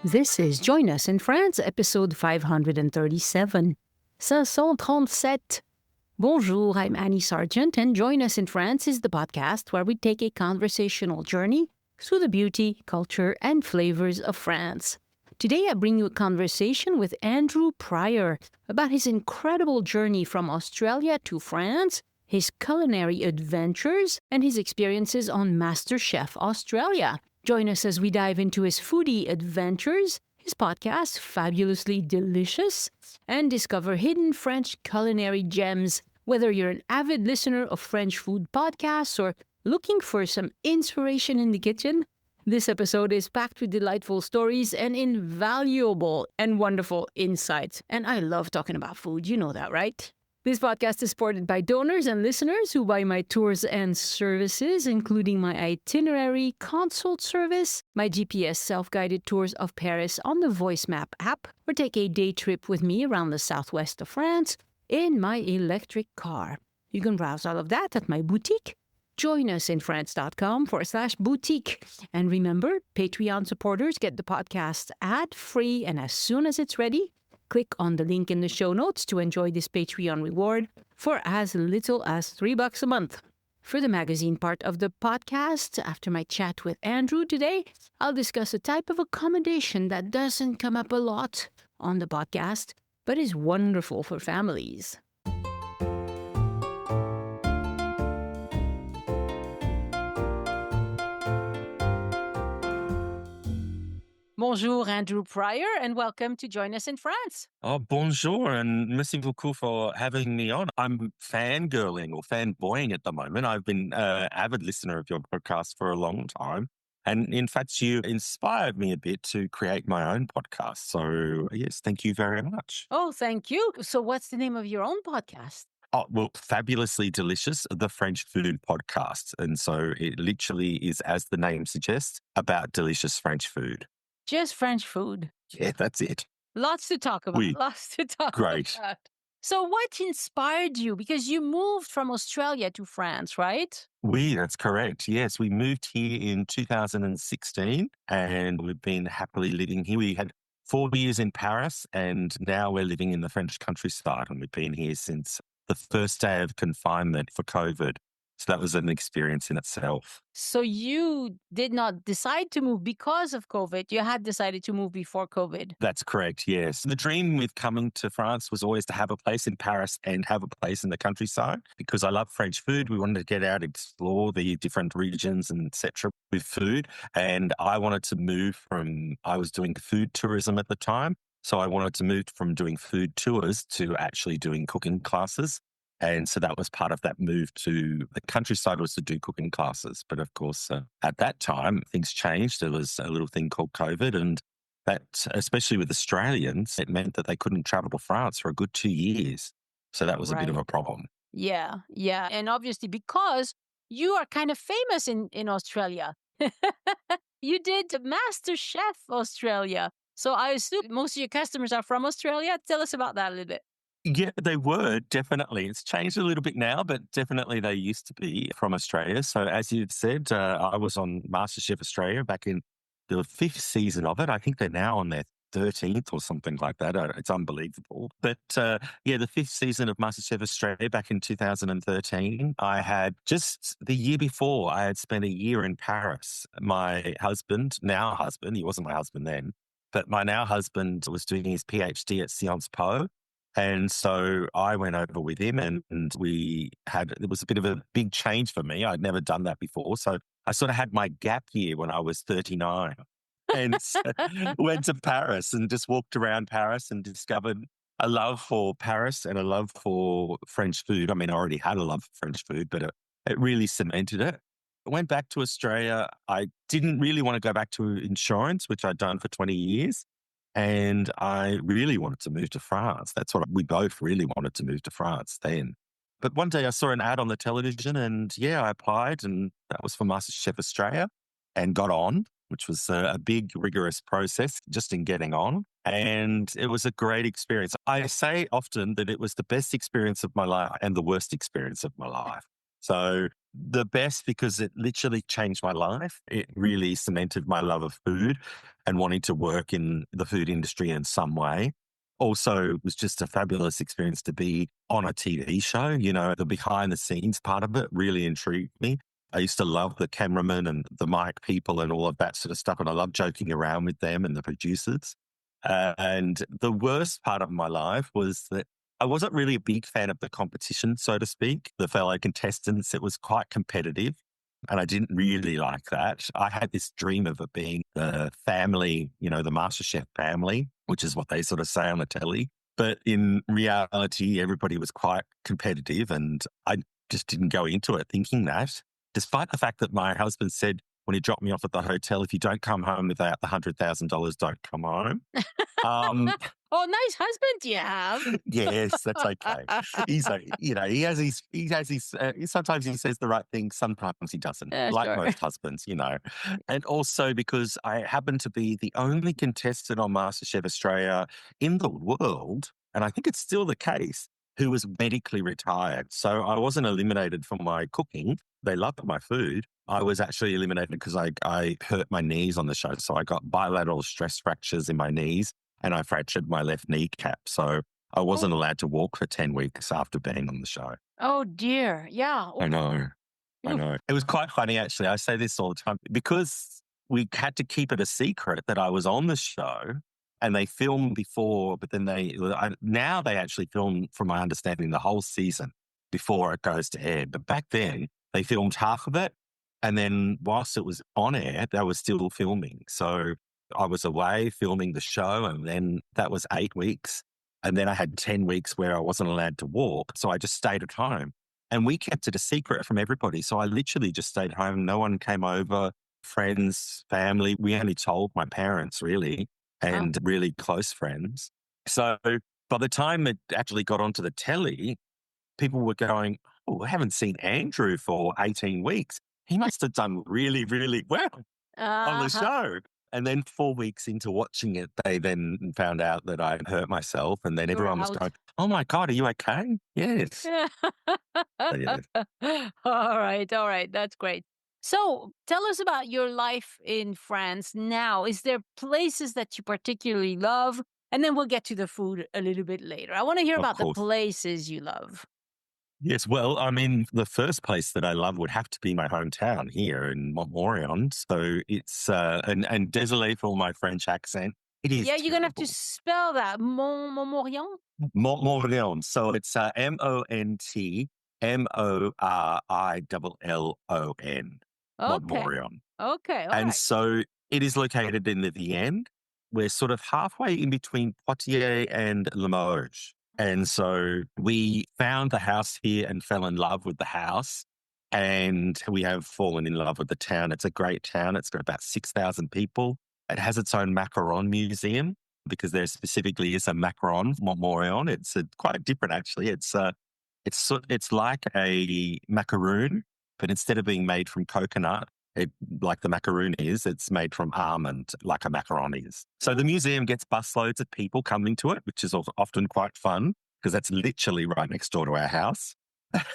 This is Join Us in France, episode 537. 537. Bonjour, I'm Annie Sargent, and Join Us in France is the podcast where we take a conversational journey through the beauty, culture, and flavors of France. Today, I bring you a conversation with Andrew Pryor about his incredible journey from Australia to France, his culinary adventures, and his experiences on MasterChef Australia. Join us as we dive into his foodie adventures, his podcast, Fabulously Delicious, and discover hidden French culinary gems. Whether you're an avid listener of French food podcasts or looking for some inspiration in the kitchen, this episode is packed with delightful stories and invaluable and wonderful insights. And I love talking about food, you know that, right? This podcast is supported by donors and listeners who buy my tours and services, including my itinerary consult service, my GPS self-guided tours of Paris on the Voice Map app, or take a day trip with me around the southwest of France in my electric car. You can browse all of that at my boutique, joinusinfrance.com/boutique. And remember, Patreon supporters get the podcast ad-free, and as soon as it's ready, click on the link in the show notes to enjoy this Patreon reward for as little as $3 a month. For the magazine part of the podcast, after my chat with Andrew today, I'll discuss a type of accommodation that doesn't come up a lot on the podcast, but is wonderful for families. Bonjour, Andrew Pryor, and welcome to Join Us in France. Oh, bonjour, and merci beaucoup for having me on. I'm fangirling or fanboying at the moment. I've been an avid listener of your podcast for a long time. And in fact, you inspired me a bit to create my own podcast. So, yes, thank you very much. Oh, thank you. So what's the name of your own podcast? Oh, well, Fabulously Delicious, the French food podcast. And so it literally is, as the name suggests, about delicious French food. Just French food. Yeah, that's it. Lots to talk about. Great. About. So what inspired you? Because you moved from Australia to France, right? That's correct. Yes, we moved here in 2016 and we've been happily living here. We had 4 years in Paris and now we're living in the French countryside, and we've been here since the first day of confinement for COVID. So that was an experience in itself. So you did not decide to move because of COVID. You had decided to move before COVID. That's correct, yes. The dream with coming to France was always to have a place in Paris and have a place in the countryside. Because I love French food, we wanted to get out, explore the different regions and etc. with food. And I wanted to move I was doing food tourism at the time. So I wanted to move from doing food tours to actually doing cooking classes. And so that was part of that move to the countryside, was to do cooking classes. But of course, at that time, things changed. There was a little thing called COVID, and that, especially with Australians, it meant that they couldn't travel to France for a good 2 years. So that was a bit of a problem. Yeah. And obviously, because you are kind of famous in Australia. You did MasterChef Australia. So I assume most of your customers are from Australia. Tell us about that a little bit. Yeah, they were, definitely. It's changed a little bit now, but definitely they used to be from Australia. So as you've said, I was on MasterChef Australia back in the 5th season of it. I think they're now on their 13th or something like that. It's unbelievable. But the 5th season of MasterChef Australia back in 2013, I had just the year before, I had spent a year in Paris. My husband, now husband, he wasn't my husband then, but my now husband was doing his PhD at Sciences Po. And so I went over with him and it was a bit of a big change for me. I'd never done that before. So I sort of had my gap year when I was 39 and went to Paris and just walked around Paris and discovered a love for Paris and a love for French food. I mean, I already had a love for French food, but it really cemented it. I went back to Australia. I didn't really want to go back to insurance, which I'd done for 20 years. And I really wanted to move to France. That's what we both really wanted, to move to France then. But one day I saw an ad on the television and I applied, and that was for MasterChef Australia, and got on, which was a big, rigorous process just in getting on. And it was a great experience. I say often that it was the best experience of my life and the worst experience of my life. So The best because it literally changed my life. It really cemented my love of food and wanting to work in the food industry in some way. Also, it was just a fabulous experience to be on a TV show. The behind the scenes part of it really intrigued me. I used to love the cameramen and the mic people and all of that sort of stuff. And I love joking around with them and the producers. And the worst part of my life was that I wasn't really a big fan of the competition, so to speak, the fellow contestants. It was quite competitive and I didn't really like that. I had this dream of it being the family, the MasterChef family, which is what they sort of say on the telly. But in reality, everybody was quite competitive and I just didn't go into it thinking that, despite the fact that my husband said when he dropped me off at the hotel, if you don't come home without the $100,000, don't come home. Um, Oh, nice husband you have. Yes, that's okay. He's like, sometimes he says the right thing, sometimes he doesn't, Yeah, like sure. most husbands. And also because I happen to be the only contestant on MasterChef Australia in the world, and I think it's still the case, who was medically retired. So I wasn't eliminated from my cooking. They loved my food. I was actually eliminated because I hurt my knees on the show. So I got bilateral stress fractures in my knees and I fractured my left kneecap. So I wasn't Oh, allowed to walk for 10 weeks after being on the show. oh dear. Yeah. I Oof, know. I oof. know. It was quite funny, actually. I say this all the time because we had to keep it a secret that I was on the show and they filmed before, but then now they actually film, from my understanding, the whole season before it goes to air. But back then, they filmed half of it. And then whilst it was on air, they were still filming. So I was away filming the show and then that was 8 weeks. And then I had 10 weeks where I wasn't allowed to walk. So I just stayed at home. And we kept it a secret from everybody. So I literally just stayed home. No one came over, friends, family. We only told my parents, really, Wow. and really close friends. So by the time it actually got onto the telly, people were going, "Oh, I haven't seen Andrew for 18 weeks. He must have done really, really well on the Uh-huh. show." And then 4 weeks into watching it, they then found out that I hurt myself. And then You were everyone was out. going, "Oh my God, are you okay?" Yes. So, yeah. All right, all right. That's great. So tell us about your life in France now. Is there places that you particularly love? And then we'll get to the food a little bit later. I want to hear Of about the course. places you love. Yes, well, I mean, the first place that I love would have to be my hometown here in Montmorillon. So it's, and désolé for my French accent, it is Yeah, you're gonna have to terrible. spell that. Montmorillon? Montmorillon. So it's Montmorillon. Okay. Montmorillon. Okay, all And right. so it is located in the Vienne. We're sort of halfway in between Poitiers and Limoges. And so we found the house here and fell in love with the house. And we have fallen in love with the town. It's a great town. It's got about 6,000 people. It has its own macaron museum because there specifically is a macaron Montmorillon. It's quite different, actually. It's like a macaroon, but instead of being made from coconut, like the macaroon is, it's made from almond, like a macaron is. So the museum gets busloads of people coming to it, which is often quite fun because that's literally right next door to our house.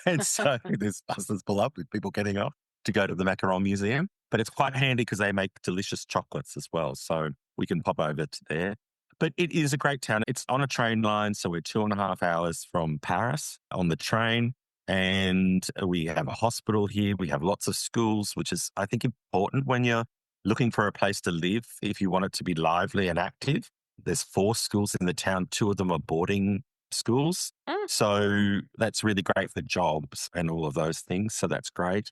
And so there's buses pull up with people getting off to go to the macaron museum. But it's quite handy because they make delicious chocolates as well. So we can pop over to there. But it is a great town. It's on a train line. So we're 2.5 hours from Paris on the train. And we have a hospital here. We have lots of schools, which is, I think, important when you're looking for a place to live. If you want it to be lively and active, there's 4 schools in the town. 2 of them are boarding schools. Mm. So that's really great for jobs and all of those things. So that's great.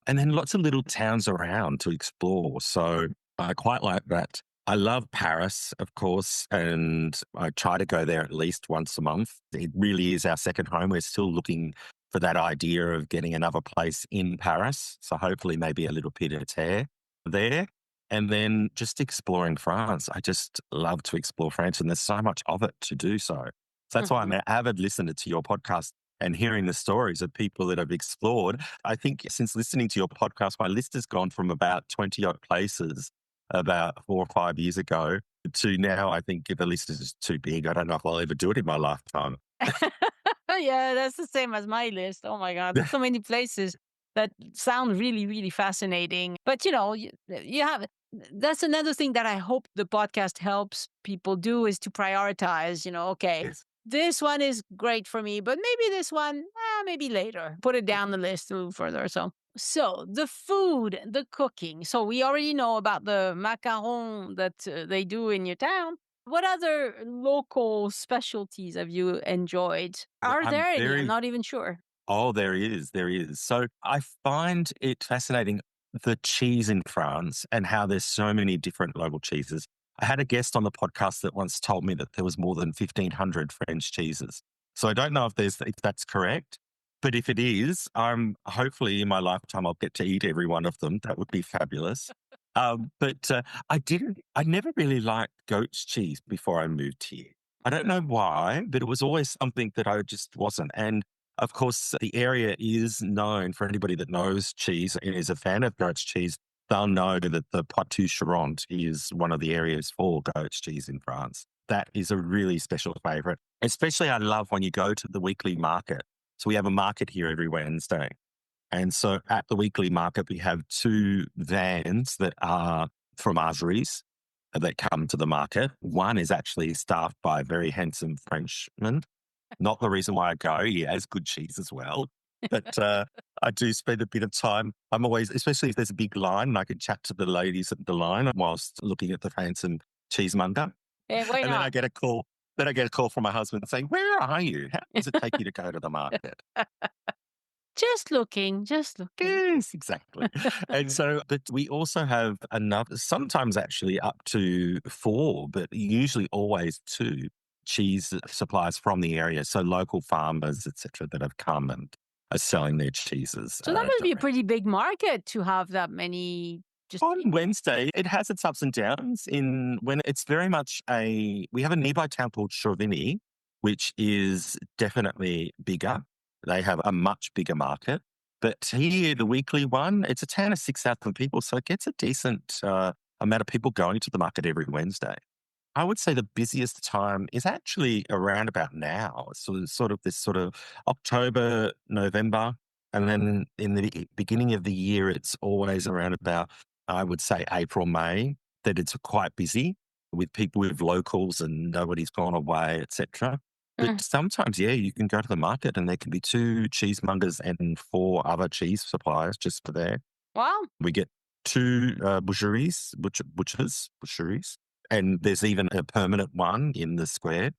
And then lots of little towns around to explore. So I quite like that. I love Paris, of course, and I try to go there at least once a month. It really is our second home. We're still looking for that idea of getting another place in Paris. So hopefully maybe a little pied a terre there. And then just exploring France. I just love to explore France and there's so much of it to do so. So that's why I'm Mhm. an avid listener to your podcast and hearing the stories of people that have explored. I think since listening to your podcast, my list has gone from about 20 odd places about 4 or 5 years ago to now. I think the list is just too big. I don't know if I'll ever do it in my lifetime. Yeah, that's the same as my list. Oh my God, there's so many places. that sound really, really fascinating. But you have that's another thing that I hope the podcast helps people do is to prioritize. Okay, Yes. this one is great for me, but maybe this one, maybe later. Put it down the list a little further. So the food, the cooking. So we already know about the macaron that they do in your town. What other local specialties have you enjoyed? Are I'm there any? I'm very not even sure. Oh, there is. There is. So I find it fascinating the cheese in France and how there's so many different local cheeses. I had a guest on the podcast that once told me that there was more than 1,500 French cheeses. So I don't know if that's correct, but if it is, hopefully in my lifetime I'll get to eat every one of them. That would be fabulous. But I never really liked goat's cheese before I moved here. I don't know why, but it was always something that I just wasn't. And of course, the area is known for anybody that knows cheese and is a fan of goat's cheese. They'll know that the Poitou Charente is one of the areas for goat's cheese in France. That is a really special favourite. Especially, I love when you go to the weekly market. So we have a market here every Wednesday. And so at the weekly market, we have two vans that are fromageries that come to the market. One is actually staffed by a very handsome Frenchman. Not the reason why I go. He has good cheese as well. But I do spend a bit of time. I'm always, especially if there's a big line, and I can chat to the ladies at the line whilst looking at the handsome cheesemonger. Yeah, why And then not? I get a call. Then I get a call from my husband saying, "Where are you? How does it take you to go to the market?" Just looking, just looking. Yes, exactly. And so, but we also have another, sometimes actually up to four, but usually always two cheese suppliers from the area. So local farmers, etc., that have come and are selling their cheeses So that must be a direct. pretty big market to have that many just On people. Wednesday, it has its ups and downs. In when it's very much we have a nearby town called Chauvigny, which is definitely bigger. They have a much bigger market. But here, the weekly one, it's a town of 6,000 people, so it gets a decent amount of people going to the market every Wednesday. I would say the busiest time is actually around about now. So sort of this sort of October, November, and then in the beginning of the year, it's always around about, I would say, April, May, that it's quite busy with people, with locals, and nobody's gone away, etc. But Mm. sometimes, yeah, you can go to the market and there can be two cheesemongers and four other cheese suppliers just for there. Wow. We get two butcheries, and there's even a permanent one in the square.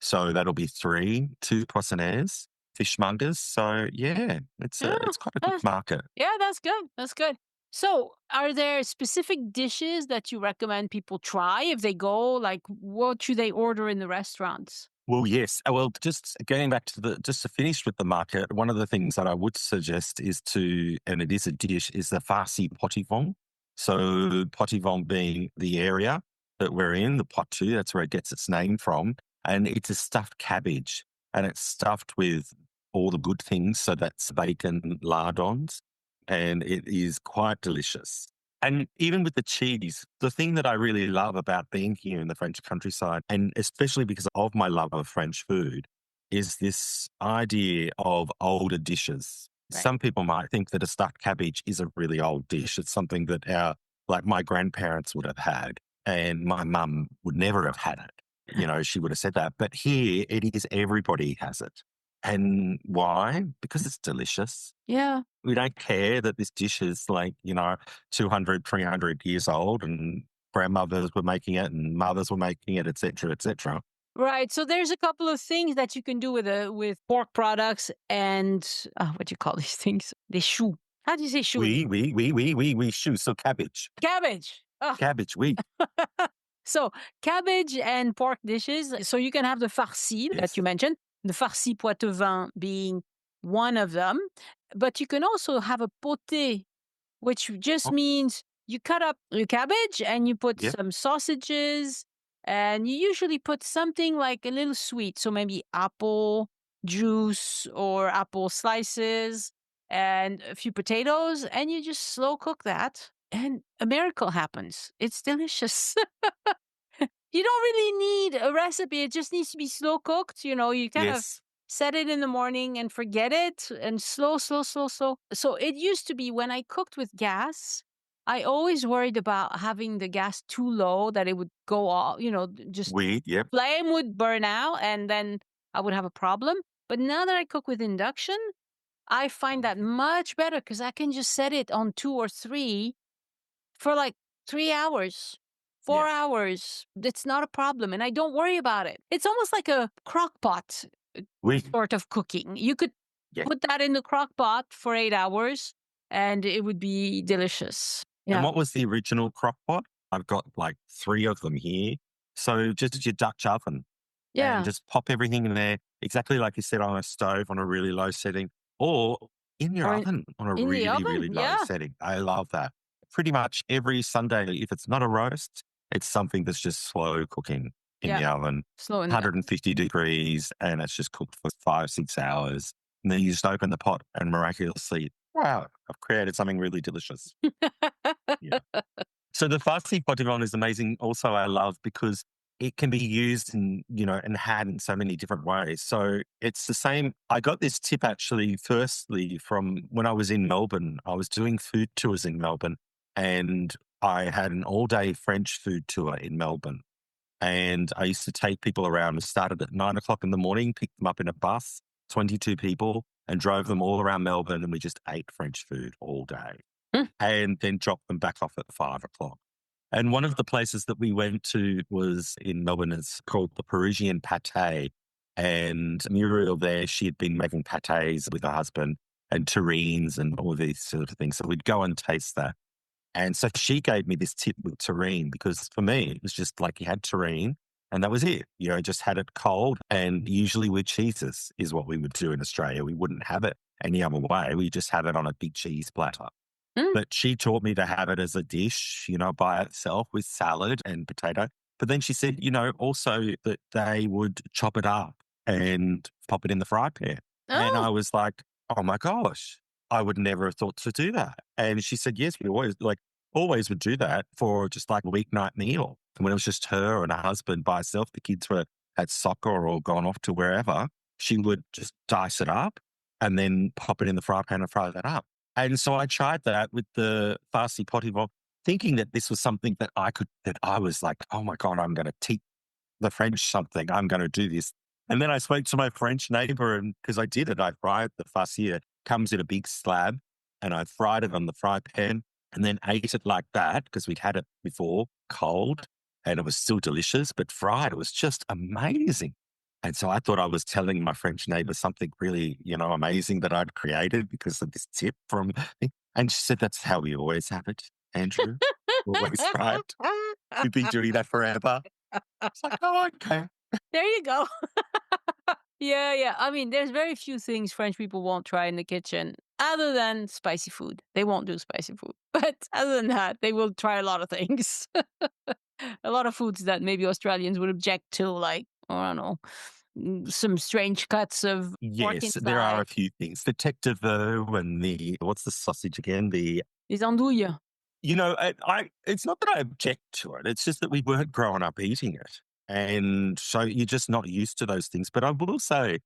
So that'll be three, two poissonnaires, fishmongers. So yeah, Yeah, it's quite a good that's, market. yeah, that's good. That's good. So, are there specific dishes that you recommend people try if they go? Like, what should they order in the restaurants? Well, yes. Well, just going back to just to finish with the market, one of the things that I would suggest is and it is a dish, is the farci potivon. So potivon being the area that we're in, the Poitou, that's where it gets its name from. And it's a stuffed cabbage and it's stuffed with all the good things. So that's bacon lardons and it is quite delicious. And even with the cheese, the thing that I really love about being here in the French countryside, and especially because of my love of French food, is this idea of older dishes. Right. Some people might think that a stuffed cabbage is a really old dish. It's something that like my grandparents would have had, and my mum would never have had it. She would have said that. But here it is, everybody has it. And why? Because it's delicious. Yeah. We don't care that this dish is like, 200, 300 years old and grandmothers were making it and mothers were making it, et cetera, et cetera. Right. So there's a couple of things that you can do with pork products and what do you call these things? The choux. How do you say choux? We shoot. So Cabbage. Oh. cabbage, we. So cabbage and pork dishes. So you can have the farci that you Yes. mentioned, the farci poitevin being one of them, but you can also have a poté, which just Oh, means you cut up your cabbage and you put yeah. some sausages, and you usually put something like a little sweet. So maybe apple juice or apple slices and a few potatoes, and you just slow cook that. And a miracle happens. It's delicious. You don't really need a recipe. It just needs to be slow cooked. You kind of Yes. set it in the morning and forget it, and slow, slow, slow, slow. So it used to be when I cooked with gas, I always worried about having the gas too low that it would go off, just Weird, yep. flame would burn out and then I would have a problem. But now that I cook with induction, I find that much better because I can just set it on 2 or 3 for like 3 hours, Yeah. 4 hours. It's not a problem. And I don't worry about it. It's almost like a crock pot We, sort of cooking. You could yeah. put that in the crock pot for 8 hours and it would be delicious. And Yeah. what was the original crock pot? I've got like 3 of them here. So just your Dutch oven and Yeah. just pop everything in there, exactly like you said, on a stove on a really low setting or in your Or oven on a in the really, really oven. low Yeah. setting. I love that. Pretty much every Sunday, if it's not a roast, it's something that's just slow cooking in Yeah. the oven, Slow and 150 degrees, and it's just cooked for 5, 6 hours. And then you just open the pot and miraculously, wow, I've created something really delicious. Yeah. So the farci potiron is amazing. Also, I love because it can be used and had in so many different ways. So it's the same. I got this tip actually, firstly, from when I was in Melbourne. I was doing food tours in Melbourne and I had an all day French food tour in Melbourne. And I used to take people around. It started at 9 o'clock in the morning, picked them up in a bus, 22 people, and drove them all around Melbourne. And we just ate French food all day Mm. and then dropped them back off at 5 o'clock. And one of the places that we went to was in Melbourne. It's called the Parisian Pâté. And Muriel there, she had been making pâtés with her husband and terrines and all these sort of things. So we'd go and taste that. And so she gave me this tip with terrine because for me, it was just like you had terrine and that was it. Just had it cold and usually with cheeses is what we would do in Australia. We wouldn't have it any other way. We just have it on a big cheese platter. Mm. But she taught me to have it as a dish, by itself with salad and potato. But then she said, also that they would chop it up and pop it in the fry pan. And Oh. I was like, oh my gosh, I would never have thought to do that. And she said, yes, we always would do that for just like a weeknight meal. And when it was just her and her husband by herself, the kids were at soccer or gone off to wherever, she would just dice it up and then pop it in the fry pan and fry that up. And so I tried that with the farci potiron, thinking that this was something that I was like, oh my God, I'm going to teach the French something. I'm going to do this. And then I spoke to my French neighbor and because I did it, I fried the farci. It comes in a big slab and I fried it on the fry pan and then ate it like that because we'd had it before cold and it was still delicious, but fried, it was just amazing. And so I thought I was telling my French neighbor something really, amazing that I'd created because of this tip from me. And she said, that's how we always have it, Andrew. Always fried. We've been doing that forever. It's like, oh, okay. There you go. Yeah, yeah. I mean, there's very few things French people won't try in the kitchen other than spicy food. They won't do spicy food. But other than that, they will try a lot of things. A lot of foods that maybe Australians would object to, like, I don't know, some strange cuts of pork Yes, there are inside. a few things. The tête de veau and what's the sausage again? Les andouilles. It's not that I object to it. It's just that we weren't growing up eating it. And so you're just not used to those things. But I will say,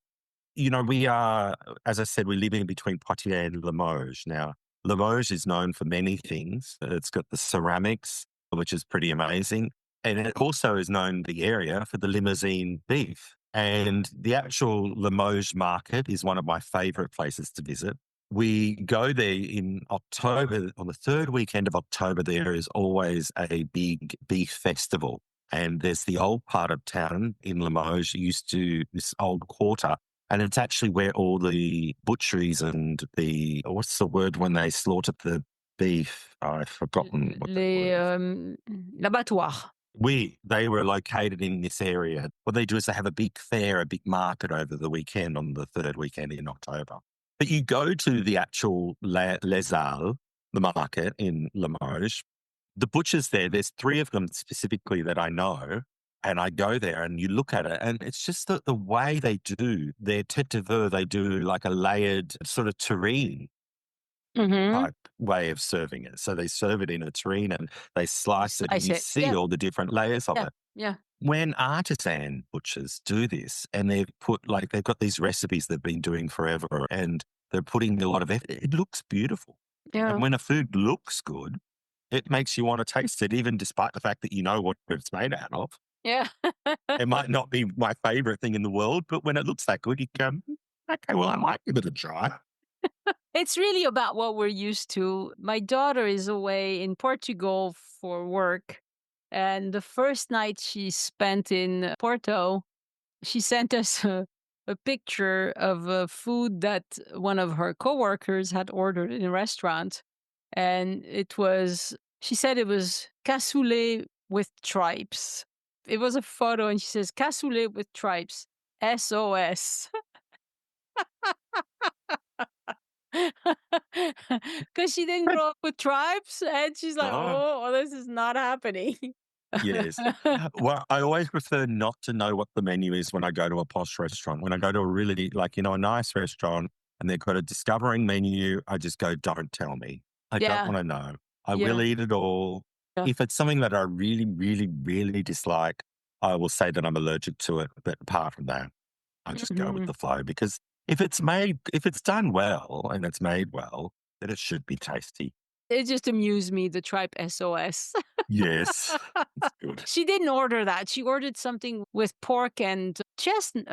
we are, as I said, we live in between Poitiers and Limoges. Now, Limoges is known for many things. It's got the ceramics, which is pretty amazing. And it also is known, the area, for the limousine beef. And the actual Limoges market is one of my favorite places to visit. We go there in October. On the third weekend of October, there is always a big beef festival. And there's the old part of town in Limoges, this old quarter. And it's actually where all the butcheries and what's the word when they slaughtered the beef? I've forgotten what that Les word is. l'abattoir. They were located in this area. What they do is they have a big fair, a big market over the weekend on the third weekend in October. But you go to the actual Les Halles, the market in Limoges. The butchers there's 3 of them specifically that I know. And I go there and you look at it and it's just the way they do their tête de veau, they do like a layered sort of terrine. Mm-hmm. type way of serving it. So they serve it in a tureen and they slice it and Slice you it. see Yeah. all the different layers of Yeah. it. Yeah. When artisan butchers do this and they've got these recipes they've been doing forever and they're putting a lot of effort, it looks beautiful. And Yeah. when a food looks good, it makes you want to taste it, even despite the fact that you know what it's made out of. Yeah. It might not be my favorite thing in the world, but when it looks that good, you go, okay, well, I might give it a try. It's really about what we're used to. My daughter is away in Portugal for work. And the first night she spent in Porto, she sent us a picture of a food that one of her coworkers had ordered in a restaurant. And she said it was cassoulet with tripes. It was a photo, and she says, cassoulet with tripes, SOS. Because she didn't grow up with tribes, and she's like, Oh, "Oh, this is not happening." yes. Well, I always prefer not to know what the menu is when I go to a posh restaurant. When I go to a really, a nice restaurant and they've got a discovering menu, I just go, don't tell me. I don't Yeah, want to know. I will yeah, eat it all. yeah. If it's something that I really, really, really dislike, I will say that I'm allergic to it. But apart from that, I just go with Mhm. the flow because if it's done well and it's made well, then it should be tasty. It just amused me, the tribe SOS. Yes, it's good. She didn't order that. She ordered something with pork and chestnuts,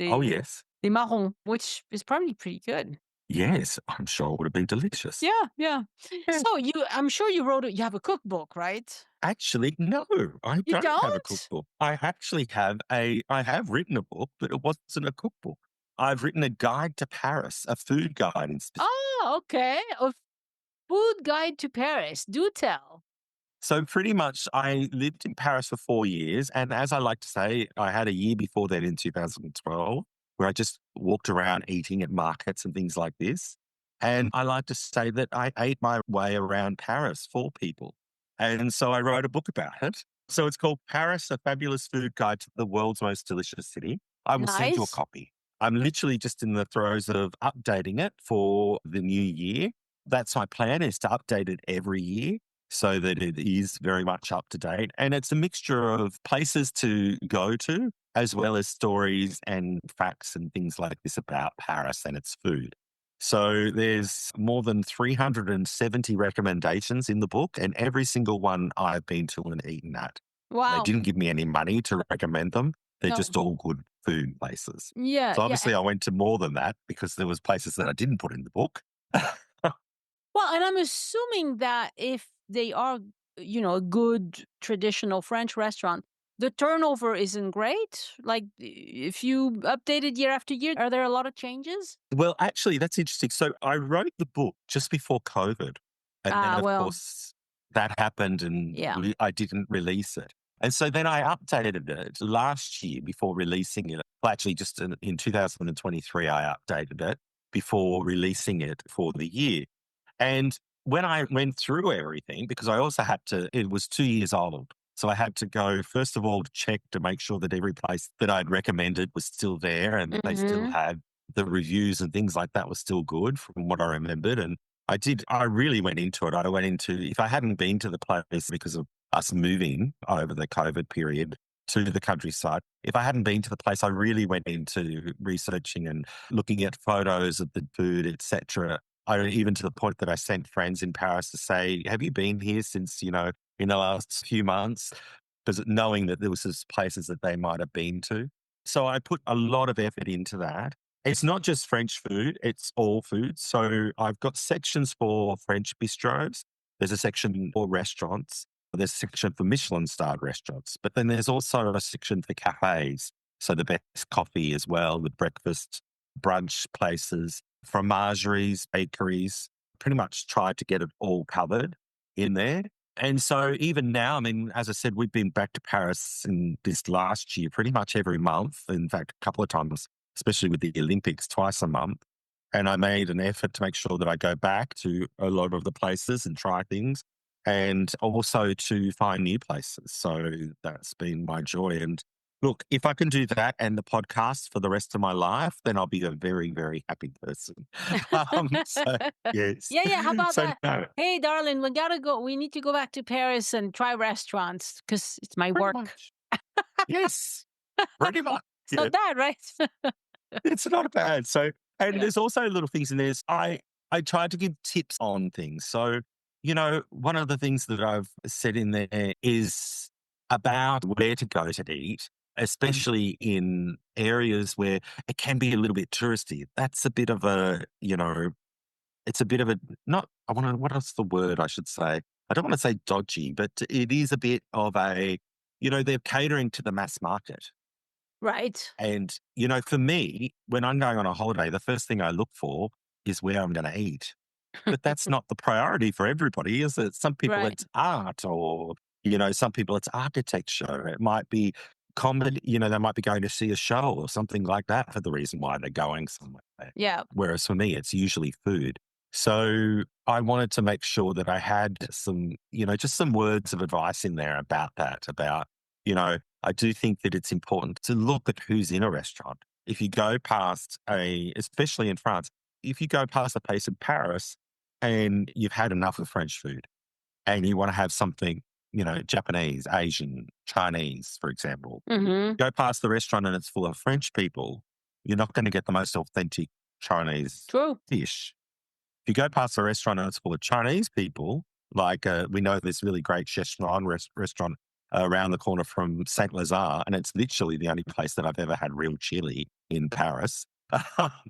Oh, yes. the marron, which is probably pretty good. Yes, I'm sure it would have been delicious. Yeah, yeah. Yeah. So I'm sure you have a cookbook, right? Actually, no, I You don't have a don't? cookbook. I have written a book, but it wasn't a cookbook. I've written a guide to Paris, a food guide in specific. Oh, okay. A food guide to Paris. Do tell. So pretty much I lived in Paris for 4 years. And as I like to say, I had a year before that in 2012 where I just walked around eating at markets and things like this. And I like to say that I ate my way around Paris for people. And so I wrote a book about it. So it's called Paris, a Fabulous Food Guide to the World's Most Delicious City. I will send you a Nice. copy. I'm literally just in the throes of updating it for the new year. That's my plan, is to update it every year so that it is very much up to date. And it's a mixture of places to go to, as well as stories and facts and things like this about Paris and its food. So there's more than 370 recommendations in the book, and every single one I've been to and eaten at. They Wow. didn't give me any money to recommend them. They're just No. all good food places. Yeah, So yeah. obviously I went to more than that because there was places that I didn't put in the book. Well, and I'm assuming that if they are, a good traditional French restaurant, the turnover isn't great. Like, if you update it year after year, are there a lot of changes? Well, actually, that's interesting. So I wrote the book just before COVID. And then, Ah, of well, course, that happened and yeah. I didn't release it. And so then I updated it last year before releasing it. Well, actually, just in 2023, I updated it before releasing it for the year. And when I went through everything, because I also had to, it was 2 years old. So I had to go, first of all, to check to make sure that every place that I'd recommended was still there and that they still Mhm. had the reviews and things like that was still good from what I remembered. And I really went into it. I went into, if I hadn't been to the place because of us moving over the COVID period to the countryside, if I hadn't been to the place, I really went into researching and looking at photos of the food, etc. I even to the point that I sent friends in Paris to say, have you been here since, in the last few months? Because knowing that there was just places that they might have been to. So I put a lot of effort into that. It's not just French food, it's all food. So I've got sections for French bistros. There's a section for restaurants. There's a section for Michelin starred restaurants. But then there's also a section for cafes. So the best coffee as well, the breakfast, brunch places, fromageries, bakeries. Pretty much tried to get it all covered in there. And so even now, I mean, as I said, we've been back to Paris in this last year pretty much every month. In fact, a couple of times, especially with the Olympics, twice a month. And I made an effort to make sure that I go back to a lot of the places and try things and also to find new places. So that's been my joy. And Look, if I can do that and the podcast for the rest of my life, then I'll be a very, very happy person. So, yes. Yeah, yeah. How about So, that? no, Hey, darling, we gotta go. We need to go back to Paris and try restaurants because it's my pretty work. much. Yes, pretty much. It's Yeah. not bad, right? It's not bad. So, and Yeah. there's also little things in this. I try to give tips on things. So, one of the things that I've said in there is about where to go to eat, especially in areas where it can be a little bit touristy. That's a bit of it's a bit of a not. I want to. What is the word I should say? I don't want to say dodgy, but it is a bit of a. They're catering to the mass market. Right. And, for me, when I'm going on a holiday, the first thing I look for is where I'm going to eat. But that's not the priority for everybody, is it? Some people Right. it's art or, some people it's architecture. It might be comedy, they might be going to see a show or something like that for the reason why they're going somewhere. Yeah. Whereas for me, it's usually food. So I wanted to make sure that I had some, just some words of advice in there about that, I do think that it's important to look at who's in a restaurant. If you go past especially in France, if you go past a place in Paris and you've had enough of French food and you want to have something, Japanese, Asian, Chinese, for example, Mm-hmm. go past the restaurant and it's full of French people, you're not going to get the most authentic Chinese True. dish. If you go past a restaurant and it's full of Chinese people, like we know this really great Szechuan restaurant around the corner from Saint Lazare, and it's literally the only place that I've ever had real chili in Paris.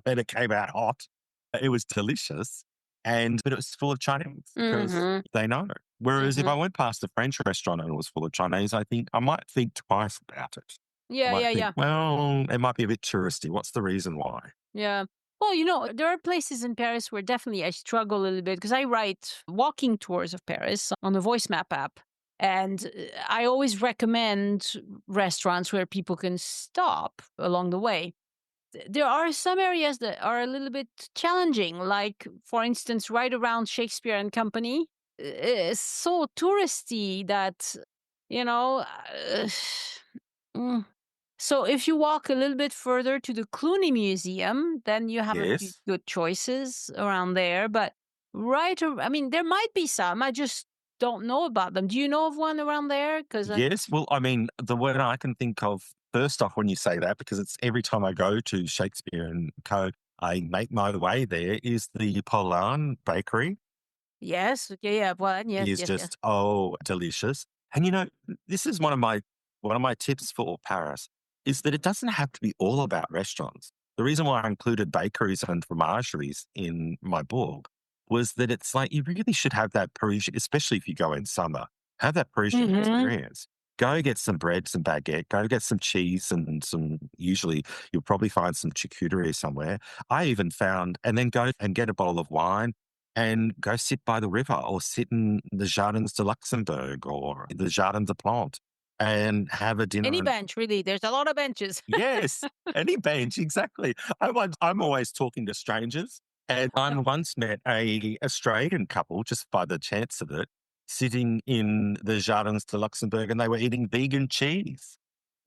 And it came out hot. It was delicious, but it was full of Chinese because Mm-hmm. they know. Whereas if Mm-hmm. I went past a French restaurant and it was full of Chinese, I think I might think twice about it. I Yeah, might yeah, think, yeah. well, it might be a bit touristy. What's the reason why? Yeah. Well, there are places in Paris where definitely I struggle a little bit because I write walking tours of Paris on the Voice Map app. And I always recommend restaurants where people can stop along the way. There are some areas that are a little bit challenging, like, for instance, right around Shakespeare and Company. It's so touristy that, you know, mm, so if you walk a little bit further to the Cluny Museum, then you have a few Yes. good choices around there. But I mean, there might be some. I just don't know about them. Do you know of one around there? Because Yes. Well, I mean, the word I can think of first off when you say that, because it's every time I go to Shakespeare and Co., I make my way there, is the Polan Bakery yes, okay, yeah, well, yes, is yes, yes. just, delicious. And, this is one of my tips for Paris is that it doesn't have to be all about restaurants. The reason why I included bakeries and fromageries in my book was that it's like you really should have that Parisian, especially if you go in summer, have that Parisian Hmm. experience. Go get some bread, some baguette, go get some cheese and usually you'll probably find some charcuterie somewhere. I even found, and then go and get a bottle of wine and go sit by the river or sit in the Jardins de Luxembourg or the Jardin de Plantes and have a dinner. Any bench, really. There's a lot of benches. Yes, any bench, exactly. I'm always talking to strangers, and I once met a Australian couple just by the chance of it, sitting in the Jardins de Luxembourg, and they were eating vegan cheese,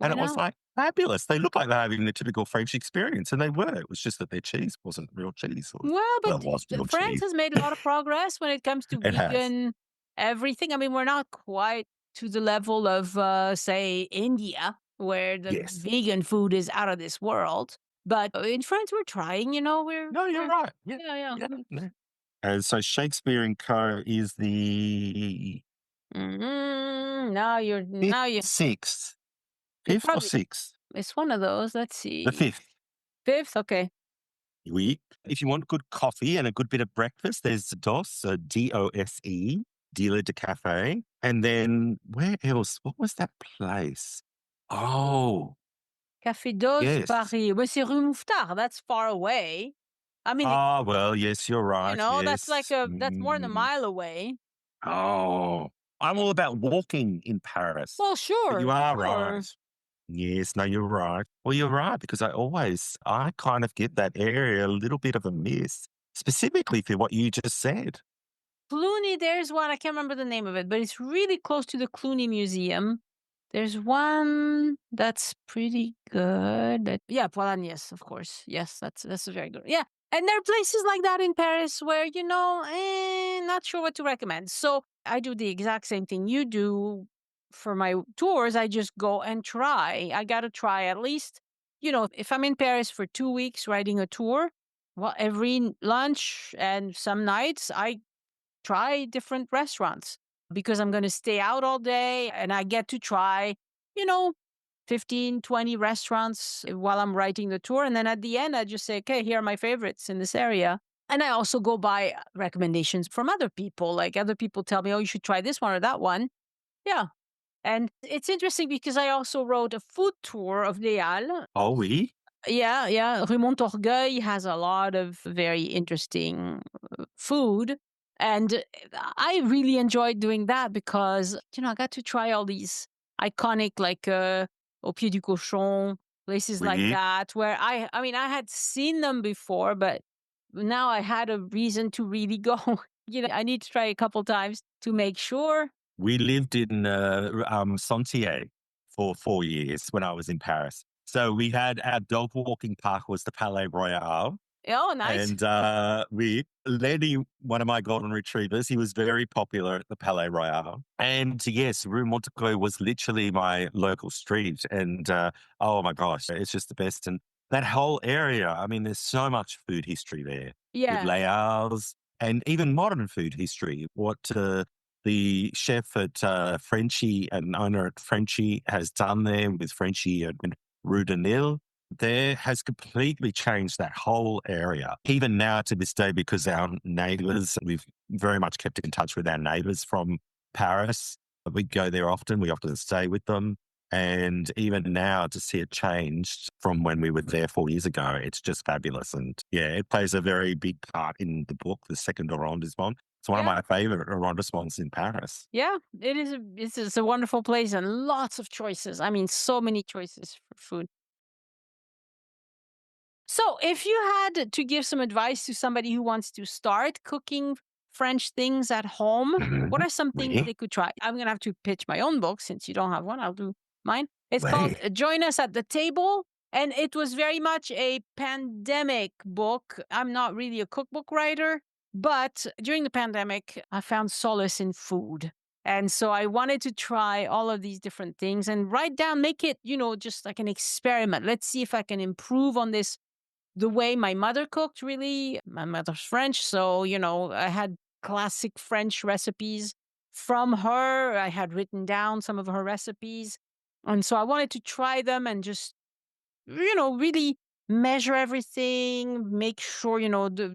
and Why it was not? like fabulous. They looked like they were having the typical French experience, and they were. It was just that their cheese wasn't real cheese. Well, Well, but it was real France cheese. has made a lot of progress when it comes to It has. vegan everything. I mean, we're not quite to the level of, say, India, where the Yes. vegan food is out of this world. But in France, we're trying. No, you're We're right. Yeah, yeah, yeah. yeah. No. And so Shakespeare and Co. is the Now fifth, you. sixth, It's fifth or probably sixth? it's one of those. Let's The see, fifth. fifth. Okay, Oui. If you want good coffee and a good bit of breakfast, there's DOS, DOSE, Dealer de Cafe. And then where else? What was that place? Oh, Café Dos yes. Paris. But c'est Rue Mouffetard. That's far away. I mean, Ah, well, yes, you're right. Yes. that's more than a mile away. Oh, I'm all about walking in Paris. Well, But you sure, are right. sure. Yes, no, you're right. Well, you're right because I kind of give that area a little bit of a miss, specifically for what you just said. Cluny, there's one. I can't remember the name of it, but it's really close to the Cluny Museum. There's one that's pretty good. Yeah, Polanyi's, of course. Yes, that's very good. Yeah, and there are places like that in Paris where not sure what to recommend. So I do the exact same thing you do for my tours. I just go and try. I got to try at least. If I'm in Paris for 2 weeks riding a tour, well, every lunch and some nights I try different restaurants because I'm going to stay out all day and I get to try, you know, 15, 20 restaurants while I'm writing the tour. And then at the end, I just say, okay, here are my favorites in this area. And I also go by recommendations from other people. Like other people tell me, oh, you should try this one or that one. Yeah. And it's interesting because I also wrote a food tour of Les Halles. Oh, oui? Yeah, yeah. Rue Montorgueil has a lot of very interesting food. And I really enjoyed doing that because, I got to try all these iconic, like Au Pied du Cochon, places like Oui. that, where I mean, I had seen them before, but now I had a reason to really go. I need to try a couple times to make sure. We lived in Sentier for 4 years when I was in Paris. So we had our dog walking park was the Palais Royal. Oh, nice. And Lenny, one of my golden retrievers, he was very popular at the Palais Royal. And yes, Rue Montorgueil was literally my local street. And oh my gosh, it's just the best. And that whole area, I mean, there's so much food history there with Yeah. Les Halles and even modern food history. What the chef at Frenchy and owner at Frenchy has done there with Frenchy and Rue de Nil there has completely changed that whole area. Even now to this day, because our neighbours, we've very much kept in touch with our neighbours from Paris. We go there often. We often stay with them. And even now to see it changed from when we were there 4 years ago, it's just fabulous. And yeah, it plays a very big part in the book, The Second Arrondissement. It's one of Yeah. my favorite arrondissements in Paris. Yeah, it's a wonderful place and lots of choices. I mean, so many choices for food. So, if you had to give some advice to somebody who wants to start cooking French things at home, what are some things Oui, they could try? I'm going to have to pitch my own book since you don't have one. I'll do mine. It's called oui. Join Us at the Table. And it was very much a pandemic book. I'm not really a cookbook writer, but during the pandemic, I found solace in food. And so I wanted to try all of these different things and write down, make it, just like an experiment. Let's see if I can improve on this the way my mother cooked, really. My mother's French. So, I had classic French recipes from her. I had written down some of her recipes. And so I wanted to try them and just, really measure everything, make sure,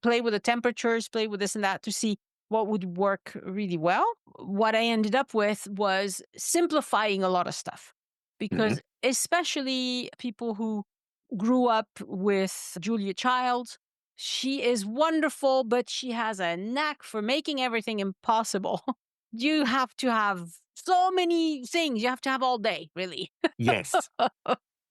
play with the temperatures, play with this and that to see what would work really well. What I ended up with was simplifying a lot of stuff Mhm. because, especially people who grew up with Julia Child, she is wonderful, but she has a knack for making everything impossible. You have to have so many things, you have to have all day, really. Yes.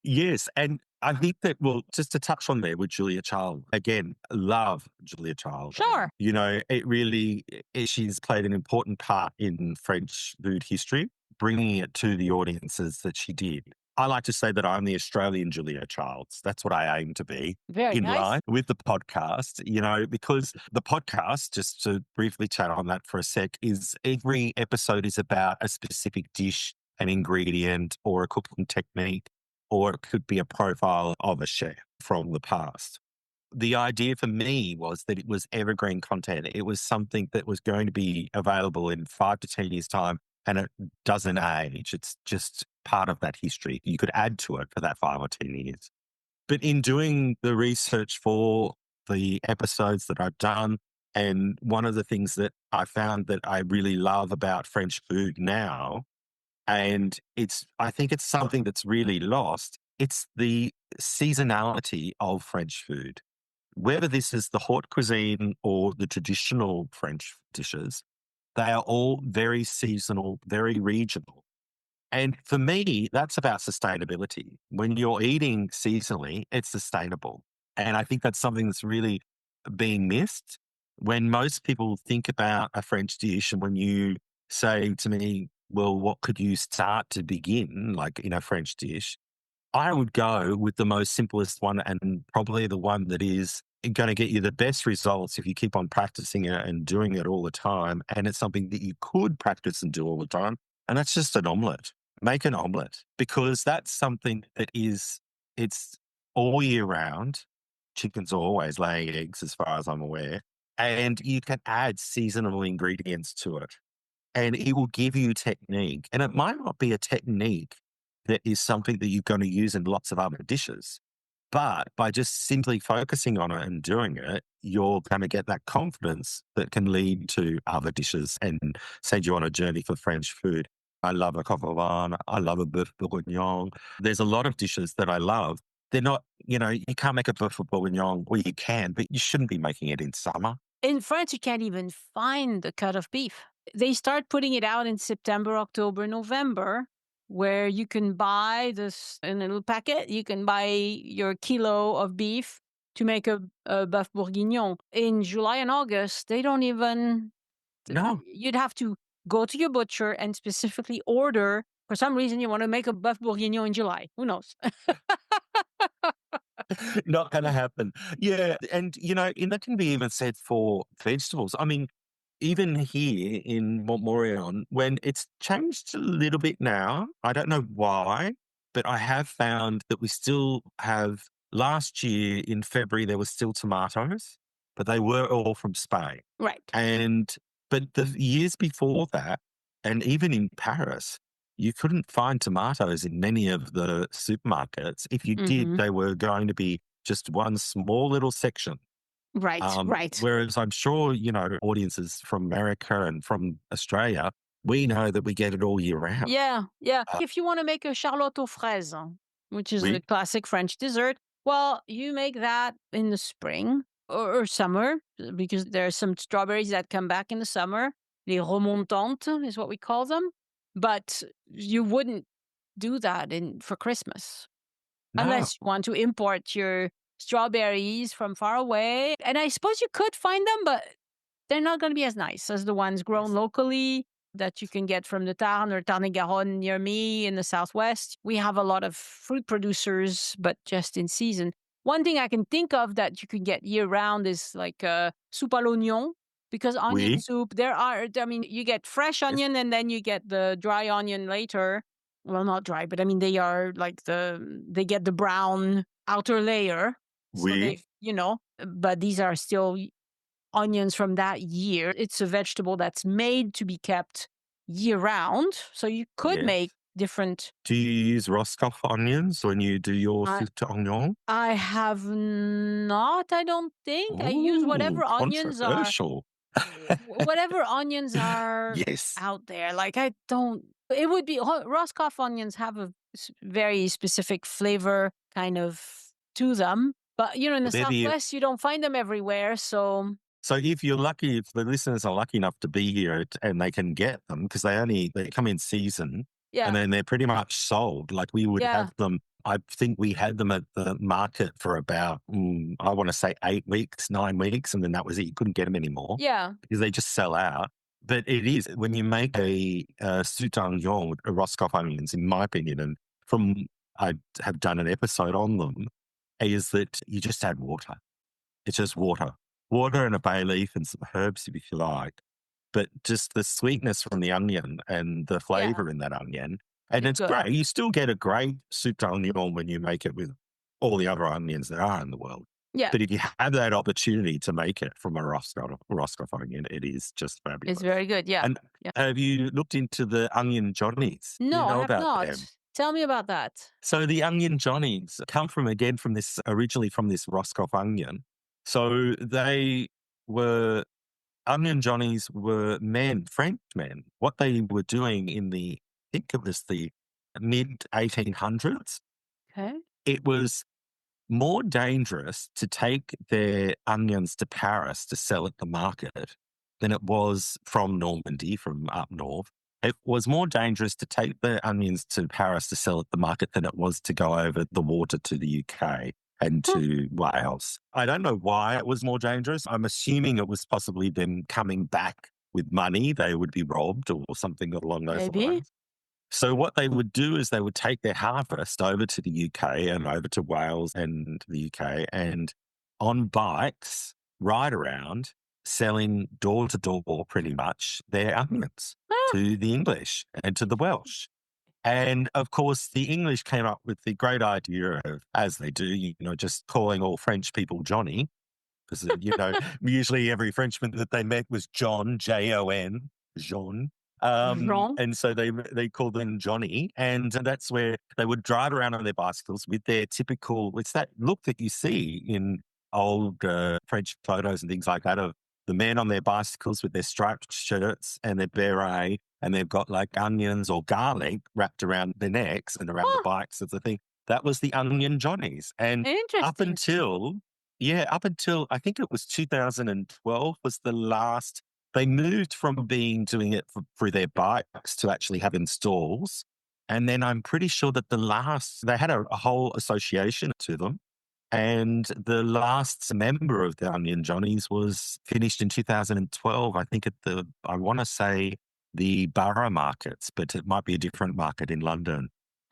Yes, and I think that, well, just to touch on there with Julia Child, again, love Julia Child. Sure. It really, she's played an important part in French food history, bringing it to the audiences that she did. I like to say that I'm the Australian Julia Childs. That's what I aim to be Very in nice. line with the podcast, because the podcast, just to briefly chat on that for a sec, is every episode is about a specific dish, an ingredient, or a cooking technique, or it could be a profile of a chef from the past. The idea for me was that it was evergreen content. It was something that was going to be available in 5 to 10 years' time, and it doesn't age. It's just part of that history. You could add to it for that 5 or 10 years. But in doing the research for the episodes that I've done, and one of the things that I found that I really love about French food now, and I think it's something that's really lost. It's the seasonality of French food. Whether this is the haute cuisine or the traditional French dishes, they are all very seasonal, very regional. And for me, that's about sustainability. When you're eating seasonally, it's sustainable. And I think that's something that's really being missed. When most people think about a French dish, and when you say to me, well, what could you start to begin, like in a French dish? I would go with the most simplest one and probably the one that is going to get you the best results if you keep on practicing it and doing it all the time. And it's something that you could practice and do all the time. And that's just an omelette. Make an omelette because that's something that is, it's all year round. Chickens are always laying eggs, as far as I'm aware. And you can add seasonal ingredients to it and it will give you technique. And it might not be a technique that is something that you're going to use in lots of other dishes. But by just simply focusing on it and doing it, you're going to get that confidence that can lead to other dishes and send you on a journey for French food. I love a coq au vin. I love a boeuf bourguignon. There's a lot of dishes that I love. They're not, you can't make a boeuf bourguignon. Well, you can, but you shouldn't be making it in summer. In France, you can't even find the cut of beef. They start putting it out in September, October, November, where you can buy this in a little packet. You can buy your kilo of beef to make a boeuf bourguignon. In July and August, they don't even. No. You'd have to go to your butcher and specifically order. For some reason, you want to make a boeuf bourguignon in July. Who knows? Not going to happen. Yeah. And, and that can be even said for vegetables. I mean, even here in Montmorillon, when it's changed a little bit now, I don't know why, but I have found that we still have, last year in February, there were still tomatoes, but they were all from Spain. Right. But the years before that, and even in Paris, you couldn't find tomatoes in many of the supermarkets. If you did, they were going to be just one small little section. Right, right. Whereas I'm sure, audiences from America and from Australia, we know that we get it all year round. Yeah. If you want to make a charlotte aux fraises, which is a classic French dessert, well, you make that in the spring or summer because there are some strawberries that come back in the summer. Les remontantes is what we call them. But you wouldn't do that for Christmas. No. Unless you want to import your strawberries from far away. And I suppose you could find them, but they're not going to be as nice as the ones grown locally that you can get from the Tarn or Tarn-et-Garonne near me in the southwest. We have a lot of fruit producers, but just in season. One thing I can think of that you can get year round is like soupe à l'oignon, because onion soup, you get fresh onion and then you get the dry onion later. Well, not dry, but they are like they get the brown outer layer. So but these are still onions from that year. It's a vegetable that's made to be kept year round. So you could make different. Do you use Roscoff onions when you do your soupe d'oignon? I have not, I don't think. I use whatever onions are. Whatever onions are out there. Like it would be, Roscoff onions have a very specific flavor kind of to them. But, in the Southwest, you don't find them everywhere. So if you're lucky, if the listeners are lucky enough to be here and they can get them, because they come in season and then they're pretty much sold. Like we would have them. I think we had them at the market for about, I want to say 8 weeks, 9 weeks. And then that was it. You couldn't get them anymore. Yeah. Because they just sell out. But it is, when you make a soupe d'oignon with Roscoff onions, in my opinion, and I have done an episode on them, is that you just add water. It's just water. Water and a bay leaf and some herbs if you like. But just the sweetness from the onion and the flavor in that onion. And it's great. You still get a great soupe d'oignon when you make it with all the other onions there are in the world. Yeah. But if you have that opportunity to make it from a Roscoff onion, it is just fabulous. It's very good, yeah. And have you looked into the onion johnnies? No, I have not. Them? Tell me about that. So the onion johnnies come originally from this Roscoff onion. So onion johnnies were French men. What they were doing I think it was the mid 1800s. Okay. It was more dangerous to take their onions to Paris to sell at the market than it was from Normandy, from up north. It was more dangerous to take the onions to Paris to sell at the market than it was to go over the water to the UK and to Wales. I don't know why it was more dangerous. I'm assuming it was possibly them coming back with money, they would be robbed or something along those Maybe. lines. So what they would do is they would take their harvest over to the UK and over to Wales and the UK and on bikes ride around selling door to door pretty much their onions Ah, to the English and to the Welsh. And of course, the English came up with the great idea of, as they do, just calling all French people Johnny because, usually every Frenchman that they met was John, Jon, Jean. Jean. And so they called them Johnny. And that's where they would drive around on their bicycles with their typical, it's that look that you see in old French photos and things like that of the men on their bicycles with their striped shirts and their beret. And they've got like onions or garlic wrapped around their necks and around the Oh, bikes as the thing. That was the Onion Johnnies. And up interesting. until up until I think it was 2012 was the last. They moved from doing it through their bikes to actually having stalls. And then I'm pretty sure that they had a whole association to them. And the last member of the Onion Johnnies was finished in 2012. I think I want to say the Borough markets, but it might be a different market in London.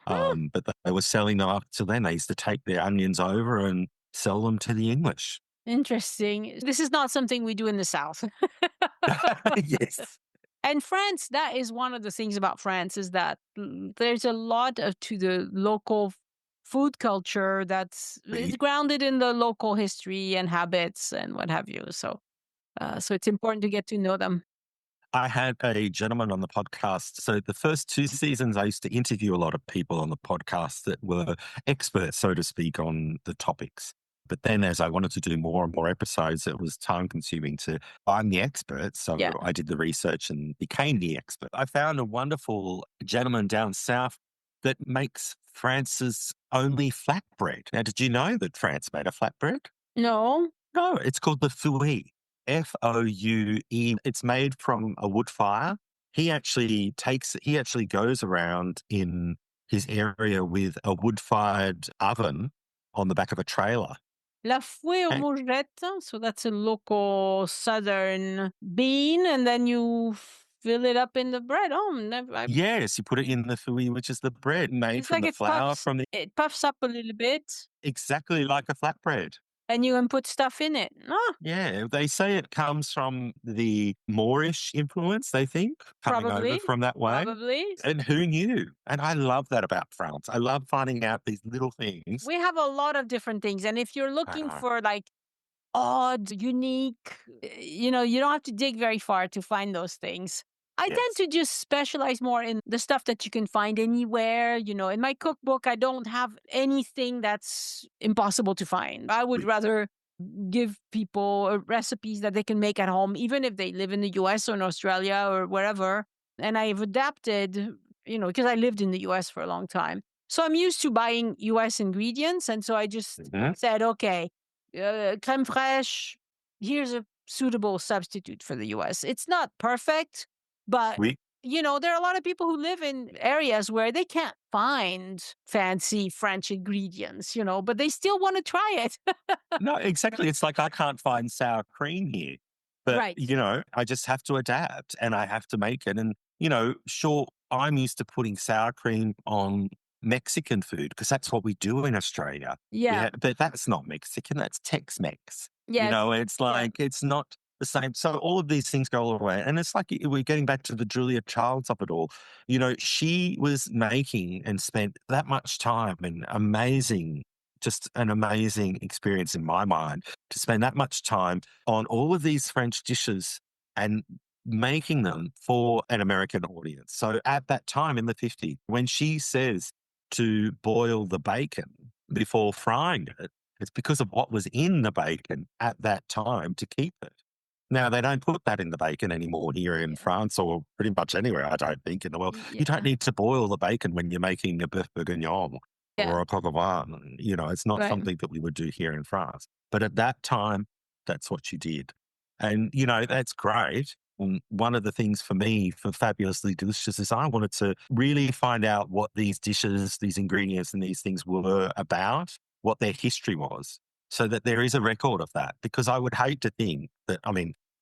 Ah, But they were selling them up to then. They used to take their onions over and sell them to the English. interesting. This is not something we do in the South. Yes. And France, that is one of the things about France is that there's a lot of to the local food culture that's it's We grounded in the local history and habits and what have you. So it's important to get to know them. I had a gentleman on the podcast. So the first two seasons, I used to interview a lot of people on the podcast that were experts, so to speak, on the topics. But then as I wanted to do more and more episodes, it was time consuming to find the expert. Yeah. So I did the research and became the expert. I found a wonderful gentleman down south that makes France's only flatbread. Now, did you know that France made a flatbread? No. No, it's called the Fouet. Foue. It's made from a wood fire. He actually goes around in his area with a wood fired oven on the back of a trailer. La fouet aux And courgettes. So that's a local southern bean, and then you fill it up in the bread. Oh, yes, you put it in the fouille, which is the bread made it's from like the flour from it puffs up a little bit, exactly like a flatbread. and you can put stuff in it. Ah, Yeah, they say it comes from the Moorish influence, they think, coming over probably, from that way. probably. And who knew? And I love that about France. I love finding out these little things. We have a lot of different things, and if you're I looking know. for like odd, unique, you don't have to dig very far to find those things. I tend Yes. to just specialize more in the stuff that you can find anywhere. In my cookbook, I don't have anything that's impossible to find. I would We, rather give people recipes that they can make at home, even if they live in the US or in Australia or wherever. And I've adapted, because I lived in the US for a long time. So I'm used to buying US ingredients. And so I just Mhm. said, okay, crème fraîche, here's a suitable substitute for the US. It's not perfect, but we there are a lot of people who live in areas where they can't find fancy French ingredients, but they still want to try it. No, exactly. It's like I can't find sour cream here. But, Right. I just have to adapt and I have to make it. And, sure, I'm used to putting sour cream on Mexican food because that's what we do in Australia. Yeah. But that's not Mexican, that's Tex-Mex. Yes. It's Yeah. like it's not the same. So all of these things go all the way. And it's like we're getting back to the Julia Childs of it all. She was making and spent that much time and just an amazing experience in my mind to spend that much time on all of these French dishes and making them for an American audience. So at that time in the 50s, when she says to boil the bacon before frying it, it's because of what was in the bacon at that time to keep it. Now, they don't put that in the bacon anymore here in Yeah. France or pretty much anywhere, I don't think, in the world. You don't Yeah. need to boil the bacon when you're making a bœuf bourguignon Yeah. or a coq au vin. It's not Right. something that we would do here in France. But at that time, that's what you did. And, that's great. And one of the things for me for Fabulously Delicious is I wanted to really find out what these dishes, these ingredients, and these things were about, what their history was, so that there is a record of that. Because I would hate to think that,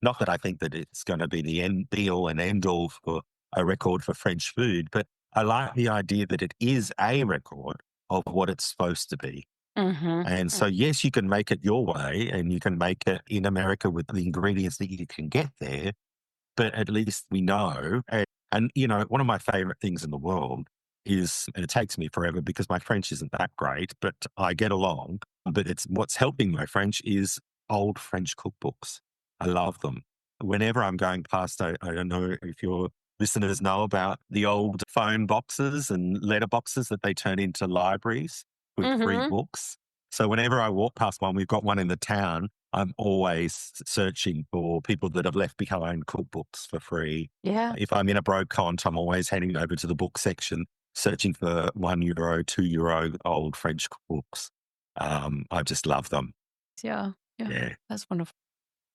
Not that I think that it's going to be the end be all and end all for a record for French food, but I like the idea that it is a record of what it's supposed to be. Mm-hmm. And so, yes, you can make it your way and you can make it in America with the ingredients that you can get there, but at least we know. And one of my favorite things in the world is, and it takes me forever because my French isn't that great, but I get along. But it's what's helping my French is old French cookbooks. I love them. Whenever I'm going past, I don't know if your listeners know about the old phone boxes and letter boxes that they turn into libraries with free Mm-hmm. books. So whenever I walk past one, we've got one in the town. I'm always searching for people that have left behind cookbooks for free. Yeah. If I'm in a brocante, I'm always heading over to the book section, searching for €1, €2 old French cookbooks. I just love them. Yeah. Yeah. Yeah. That's wonderful.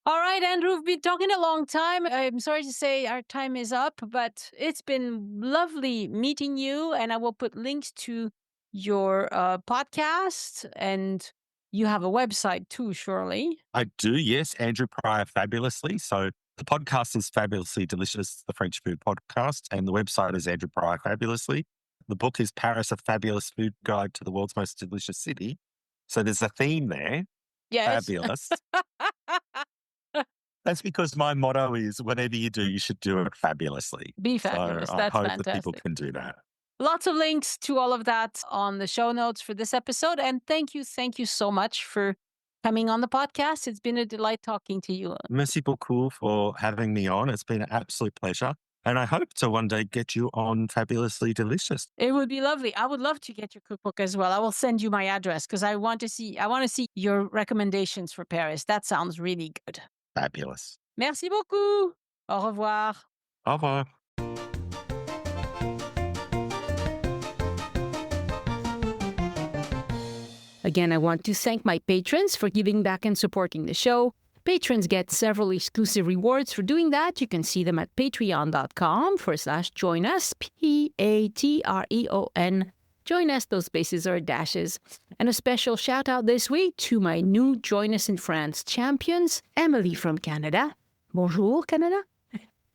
All right, Andrew, we've been talking a long time. I'm sorry to say our time is up, but it's been lovely meeting you. And I will put links to your podcast, and you have a website too, surely. I do, yes. Andrew Pryor Fabulously. So the podcast is Fabulously Delicious, the French food podcast, and the website is Andrew Pryor Fabulously. The book is Paris, a Fabulous Food Guide to the World's Most Delicious City. So there's a theme there, Yes. fabulous. That's because my motto is whatever you do, you should do it fabulously. Be So fabulous. I That's hope that people fantastic. can do that. Lots of links to all of that on the show notes for this episode. And thank you so much for coming on the podcast. It's been a delight talking to you. Merci beaucoup for having me on. It's been an absolute pleasure. And I hope to one day get you on Fabulously Delicious. It would be lovely. I would love to get your cookbook as well. I will send you my address because I want to see your recommendations for Paris. That sounds really good. Fabulous. Merci beaucoup. Au revoir. Au revoir. Again, I want to thank my patrons for giving back and supporting the show. Patrons get several exclusive rewards for doing that. You can see them at patreon.com/join us, Patreon. Join us, those spaces are dashes. And a special shout out this week to my new Join Us in France champions, Emily from Canada. Bonjour, Canada.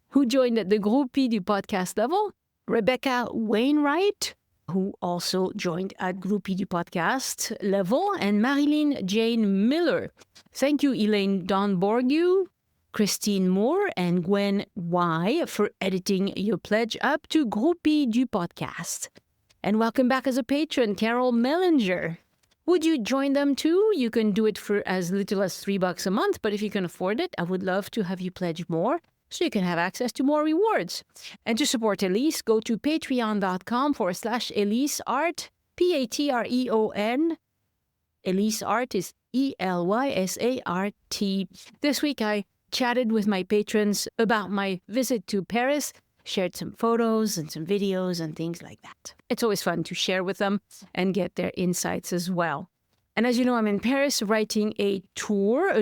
Who joined at the groupie du podcast level. Rebecca Wainwright, who also joined at groupie du podcast level. And Marilyn Jane Miller. Thank you, Elaine Donborgu, Christine Moore, and Gwen Y for editing your pledge up to groupie du podcast. And welcome back as a patron, Carol Mellinger. Would you join them too? You can do it for as little as $3 a month, but if you can afford it, I would love to have you pledge more so you can have access to more rewards. And to support Elise, go to patreon.com/Elise Art, Patreon. Elise Art is ELYSART. This week I chatted with my patrons about my visit to Paris, shared some photos and some videos and things like that. It's always fun to share with them and get their insights as well. And as you know, I'm in Paris writing a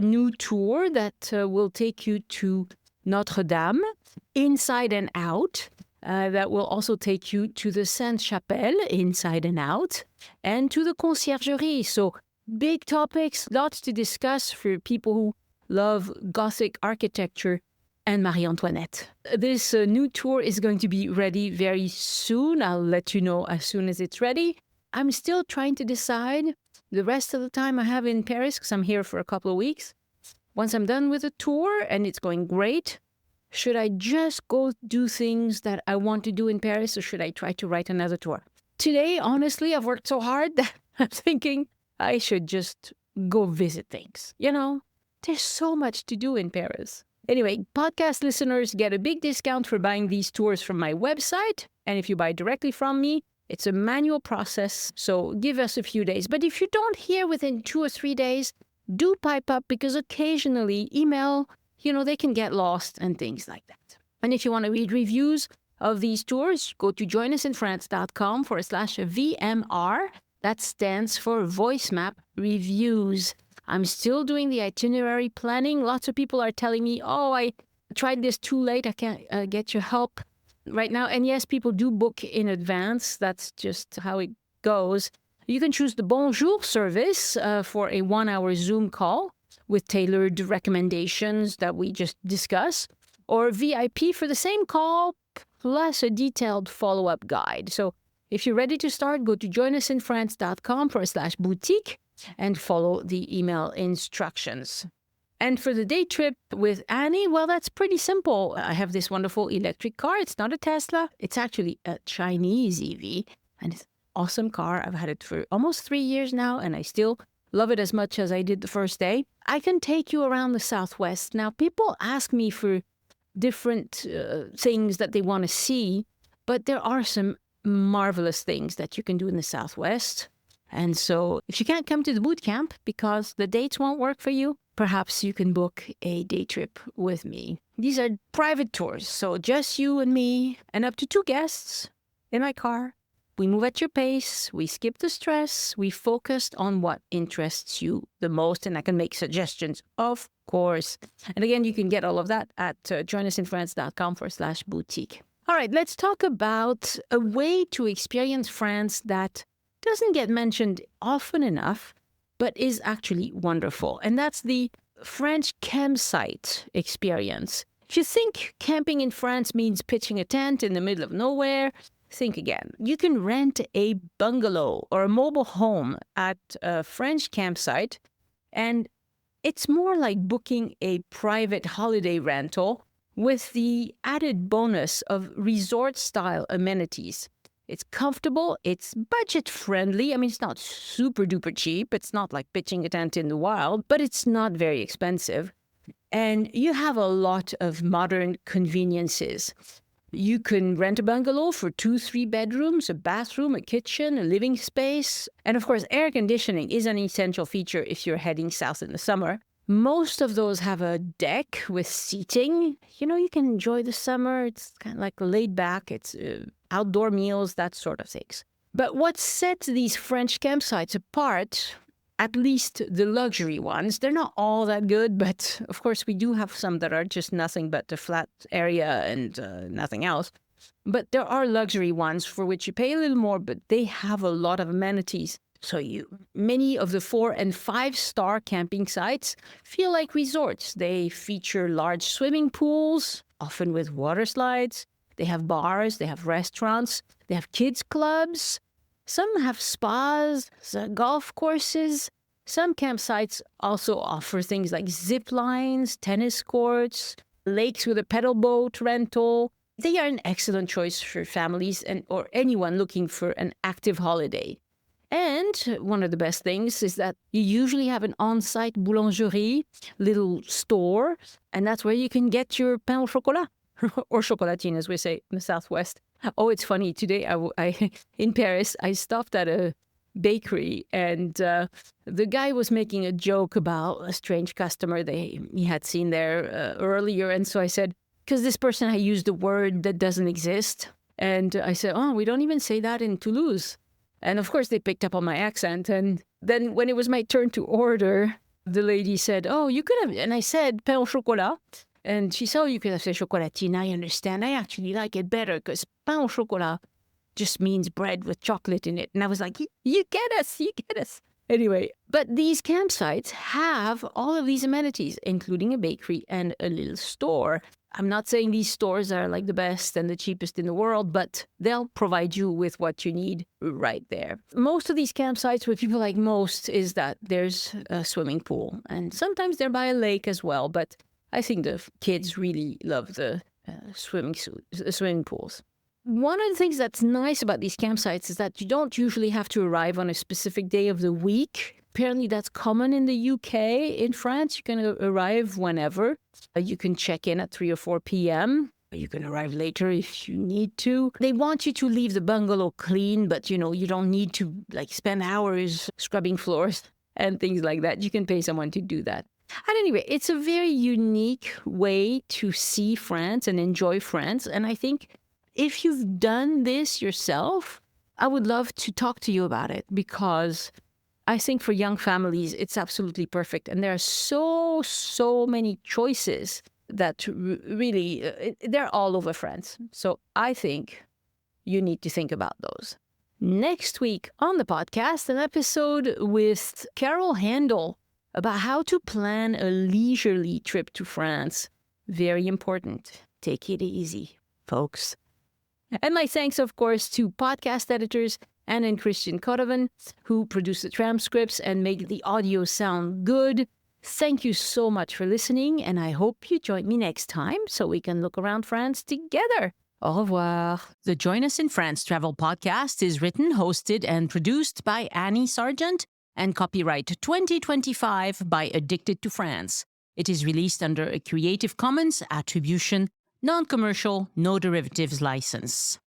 new tour that will take you to Notre Dame, inside and out. That will also take you to the Sainte-Chapelle, inside and out, and to the Conciergerie. So big topics, lots to discuss for people who love Gothic architecture and Marie Antoinette. This new tour is going to be ready very soon. I'll let you know as soon as it's ready. I'm still trying to decide the rest of the time I have in Paris because I'm here for a couple of weeks. Once I'm done with the tour and it's going great, should I just go do things that I want to do in Paris or should I try to write another tour? Today, honestly, I've worked so hard that I'm thinking I should just go visit things. You know, there's so much to do in Paris. Anyway, podcast listeners get a big discount for buying these tours from my website. And if you buy directly from me, it's a manual process, so give us a few days. But if you don't hear within 2 or 3 days, do pipe up because occasionally email, they can get lost and things like that. And if you want to read reviews of these tours, go to joinusinfrance.com/VMR. That stands for Voice Map Reviews. I'm still doing the itinerary planning. Lots of people are telling me, I tried this too late. I can't get your help right now. And yes, people do book in advance. That's just how it goes. You can choose the Bonjour service for a 1-hour Zoom call. with tailored recommendations that we just discuss, or VIP for the same call plus a detailed follow-up guide. So if you're ready to start, go to joinusinfrance.com/boutique and follow the email instructions. And for the day trip with Annie, well, that's pretty simple. I have this wonderful electric car. It's not a Tesla. It's actually a Chinese EV, and it's an awesome car. I've had it for almost 3 years now, and I still love it as much as I did the first day. I can take you around the Southwest. Now, people ask me for different things that they want to see, but there are some marvelous things that you can do in the Southwest. And so if you can't come to the boot camp because the dates won't work for you, perhaps you can book a day trip with me. These are private tours, so just you and me and up to 2 guests in my car. We move at your pace, we skip the stress, we focused on what interests you the most, and I can make suggestions, of course. And again, you can get all of that at joinusinfrance.com/boutique. All right, let's talk about a way to experience France that doesn't get mentioned often enough, but is actually wonderful. And that's the French campsite experience. If you think camping in France means pitching a tent in the middle of nowhere, think again. You can rent a bungalow or a mobile home at a French campsite, and it's more like booking a private holiday rental with the added bonus of resort-style amenities. It's comfortable, it's budget-friendly. I mean, it's not super-duper cheap. It's not like pitching a tent in the wild, but it's not very expensive. And you have a lot of modern conveniences. You can rent a bungalow for 2-3 bedrooms, a bathroom, a kitchen, a living space. And of course, air conditioning is an essential feature if you're heading south in the summer. Most of those have a deck with seating. You can enjoy the summer. It's kind of like laid back. It's outdoor meals, that sort of things. But what sets these French campsites apart, at least the luxury ones, they're not all that good, but of course we do have some that are just nothing but a flat area and nothing else. But there are luxury ones for which you pay a little more, but they have a lot of amenities. So many of the 4- and 5-star camping sites feel like resorts. They feature large swimming pools, often with water slides. They have bars, they have restaurants, they have kids clubs. Some have spas, golf courses. Some campsites also offer things like zip lines, tennis courts, lakes with a pedal boat rental. They are an excellent choice for families or anyone looking for an active holiday. And one of the best things is that you usually have an on-site boulangerie, little store, and that's where you can get your pain au chocolat, or chocolatine, as we say in the Southwest. Oh, it's funny. Today, I in Paris, I stopped at a bakery, and the guy was making a joke about a strange customer he had seen there earlier. And so I said, because this person had used a word that doesn't exist. And I said, oh, we don't even say that in Toulouse. And of course, they picked up on my accent. And then when it was my turn to order, the lady said, oh, you could have, and I said, pain au chocolat. And she said, oh, you could have said chocolatine. I understand. I actually like it better because pain au chocolat just means bread with chocolate in it. And I was like, you get us. Anyway, but these campsites have all of these amenities, including a bakery and a little store. I'm not saying these stores are like the best and the cheapest in the world, but they'll provide you with what you need right there. Most of these campsites, what people like most is that there's a swimming pool. And sometimes they're by a lake as well, but I think the kids really love the swimming pools. One of the things that's nice about these campsites is that you don't usually have to arrive on a specific day of the week. Apparently that's common in the UK. In France, you can arrive whenever. You can check in at 3 or 4 p.m. You can arrive later if you need to. They want you to leave the bungalow clean, but you don't need to spend hours scrubbing floors and things like that. You can pay someone to do that. At any rate, it's a very unique way to see France and enjoy France. And I think if you've done this yourself, I would love to talk to you about it because I think for young families, it's absolutely perfect. And there are so many choices that really, they're all over France. So I think you need to think about those. Next week on the podcast, an episode with Carol Handel. about how to plan a leisurely trip to France. Very important. Take it easy, folks. And my thanks, of course, to podcast editors Anne and Christian Kotovan, who produce the transcripts and make the audio sound good. Thank you so much for listening, and I hope you join me next time so we can look around France together. Au revoir. The Join Us in France Travel Podcast is written, hosted, and produced by Annie Sargent and copyright 2025 by Addicted to France. It is released under a Creative Commons Attribution, Non-Commercial, No Derivatives license.